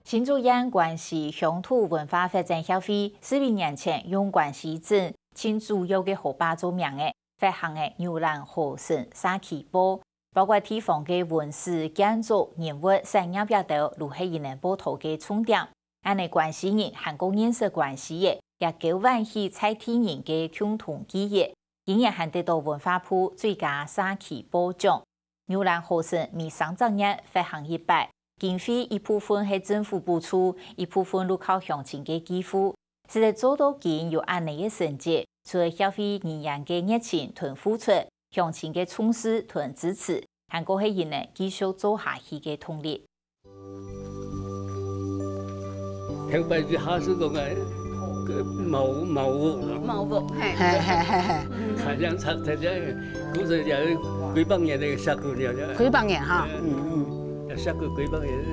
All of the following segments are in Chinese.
新竹县关西乡土文化发展协会12年前用关西镇新主要的河坝做名的发行的牛栏河神沙旗报，包括地方的文史建筑人物产业表达如何引人报道的重点。安尼关西人韩国认识关西的，也交换起在地人的共同记忆，今年还得到文化部最佳沙旗报奖。牛栏河神每3年发行1摆。经费一部分係政府補助，一部分路靠鄉親嘅支付。實在做到見有安尼嘅成績，除了消費人員嘅熱情同付出，鄉親嘅重視同支持，韓國係人呢繼續做下去嘅動力。頭擺住下水講嘅茅屋，係，太陽拆太陽，古時有幾百年嘅石鼓了，幾百年哈，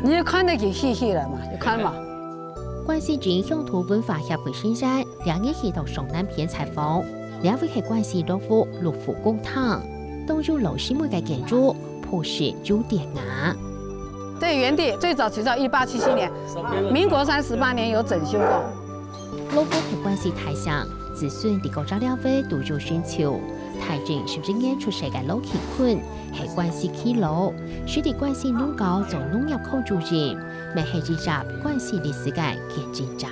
你看得起細細了嘛？你看嘛。關西鎮鄉土文化協會先生2日去到松南片採訪，2位係關西樂府公堂，當中老師們嘅建築樸實有典雅。對原地最早起到1877年，民國38年有整修過。樂府係關西太上，子孫地國家2位都有尋求。台鎮17年出世嘅老乾坤係關西起路，使地關西農高做農業口主任，咪係記集關西歷史嘅見證者。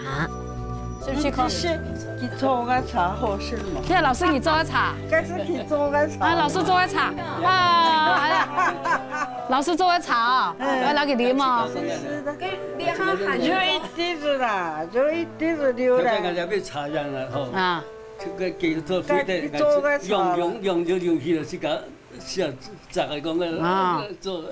是不是考試？去做個茶好吃嘛？對，老師你做個茶。該是去做個茶。啊，老師做個茶。啊，老師做個茶啊，我攞給你嘛。是的，就一滴子啦，就一滴子流啦。就俾茶人啦，嗬。啊。佢技術做對的，用起來是個像雜嚟講嘅做。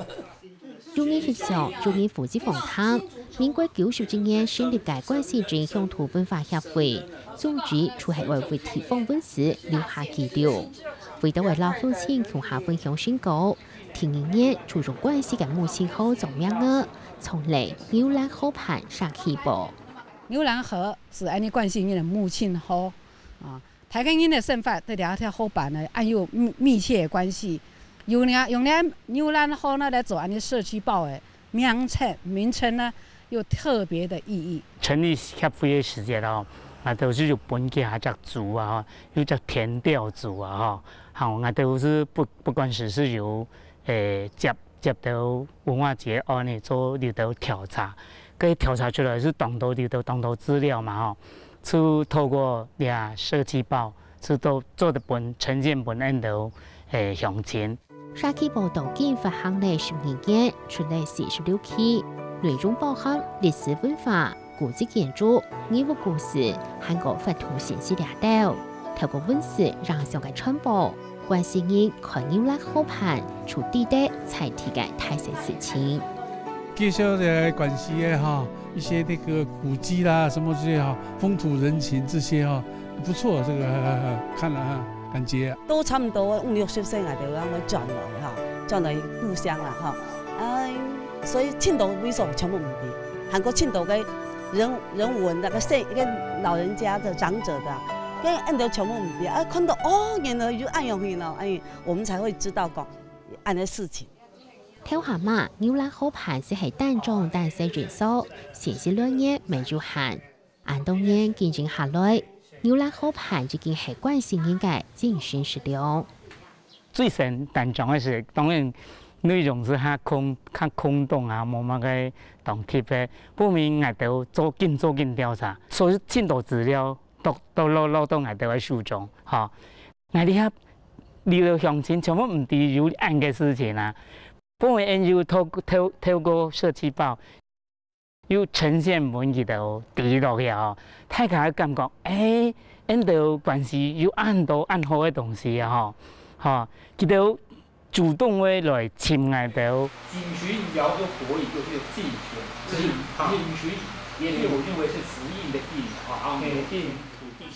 中年學校中年負責訪談，民國97年成立嘅關西鎮鄉土文化協會，宗旨除係為地方文史留下記錄，為到為老鄉親共下分享宣告，聽年注重關西嘅母親河做名額，從嚟牛欄河畔沙旗報。牛欄河是安尼關西人嘅母親河。啊，大家人的生活對兩條河畔呢，安有密切的關係。用咱牛欄河呢來做安尼社區報的名稱呢，有特別的意義。成立協會的時間哦，我都是有本家隻族啊，有隻田調族啊，哈，我都是不管是由接到文化節案呢做里頭調查，佢調查出來是當到里頭當到資料嘛，哈。就透過社區報，就都做得呈現本案度詳情。沙旗報道經發行了12年，出嚟46期，內容包含歷史文化、古蹟建築、藝術故事，韓國發圖信息領導，透過文史讓上嘅傳播，關西人看牛欄河畔處地帶採體嘅大小事情。介紹的關西嘅哈。一些那個古蹟啦，什麼這些哈，風土人情這些哈，不錯，這個看了哈，感覺都差唔多50-60歲啊，就咁樣轉來哈，轉來故鄉啦哈，所以青島為什麼全部唔變？韓國青島嘅人文那個老人家的長者的，跟按到全部唔變，看到哦，原來就按樣去了，我們才會知道講按的事情。跳下馬，牛欄河畔是係單種單細元素，前是2年未有限，按當年見證下來，牛欄河畔已經係關西人嘅精神食糧。最先單種嘅是當然內容是較空洞啊，冇乜嘅動貼嘅，不明我哋做緊調查，所以很多資料都攞到我哋嘅手中，嚇。我哋喺離到鄉親全部唔知有按嘅事情啊。本為研究透過社區報，要呈現本佢度記錄嘅哦，大家感覺按到關係有按好嘅東西啊，嚇，佢都主動會來侵害到。僅許以搖就可以，就是這一篇，就是僅許以，也就我認為是指引的引啊，引。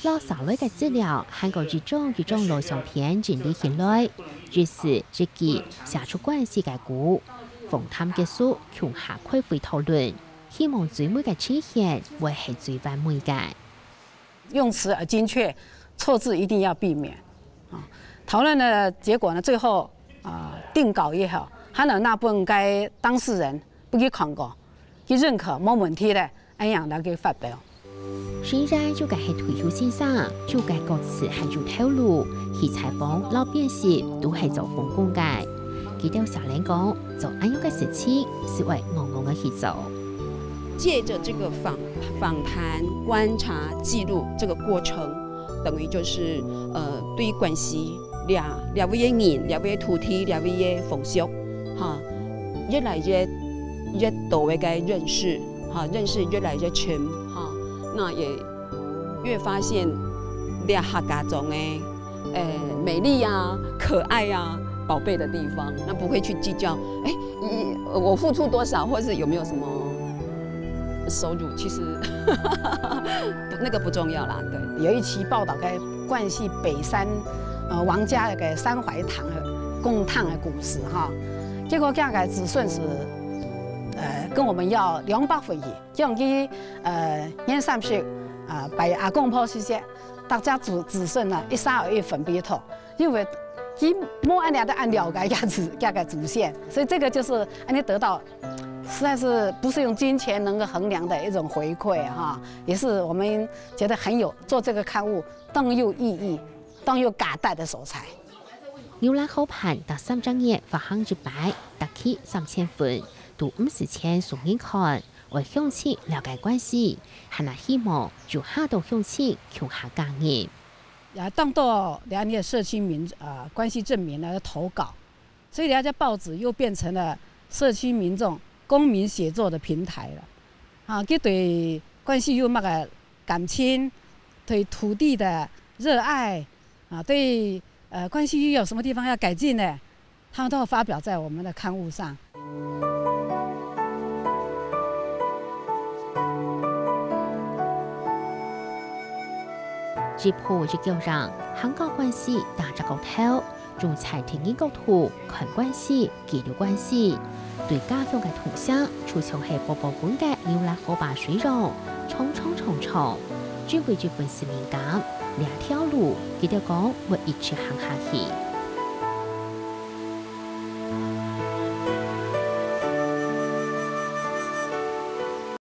攞3位嘅資料，韓國一種錄像片整理起來，於是這記寫出關係嘅故，訪談結束，共下開會討論，希望最美嘅呈現會係最完美嘅。用詞而精確，錯字一定要避免。討論的結果呢，最後定稿也好，還有那部分該當事人不去看過，去认可冇问题咧，安样来去发表。虽然就该系退休先生，就该各自还有透露，去采访老变时都系做风公界。佢对小莲讲，做安样嘅事情是为我嘅去做。借着这个访谈、观察、记录这个过程，等于就是对于关系两位嘅人、两位土地、两位嘅风俗，哈，越来越多嘅认识，哈，认识越来越深，哈，那也越发现两客家中嘅美丽呀、可爱呀、宝贝的地方，那不会去计较，我付出多少，或是有没有什么。收入其实那个不重要啦，对。有一期报道该关系北山王家那个三槐堂的公堂的故事哈，结果这个子孙是跟我们要200分亿，这样去年30拜阿公婆时节，大家子孙呢132分别头，因为佢冇按了解这个祖先，所以这个就是安尼得到。实在是不是用金钱能够衡量的一种回馈哈，也是我们觉得很有做这个刊物当有意义、当有价值的素材。牛栏口盘第3章页發行100，特起3000份，都50錢送人看，為鄉親了解關係，係那希望就下到鄉親求下家業。也當到2年社區關係證明來投稿，所以2家報紙又變成了社區民眾。公民寫作的平台了，佢對關係有乜嘅感情，對土地的熱愛，對關係有什麼地方要改進呢？他們都會發表在我們的刊物上。之後就叫讓香港關係打着個頭，仲裁庭嘅角度看關係、記錄關係。對家鄉嘅同鄉，除從係波波本嘅牛欄河壩水溶，重，專為住份是敏感，2條路，佢哋講會一直行下去。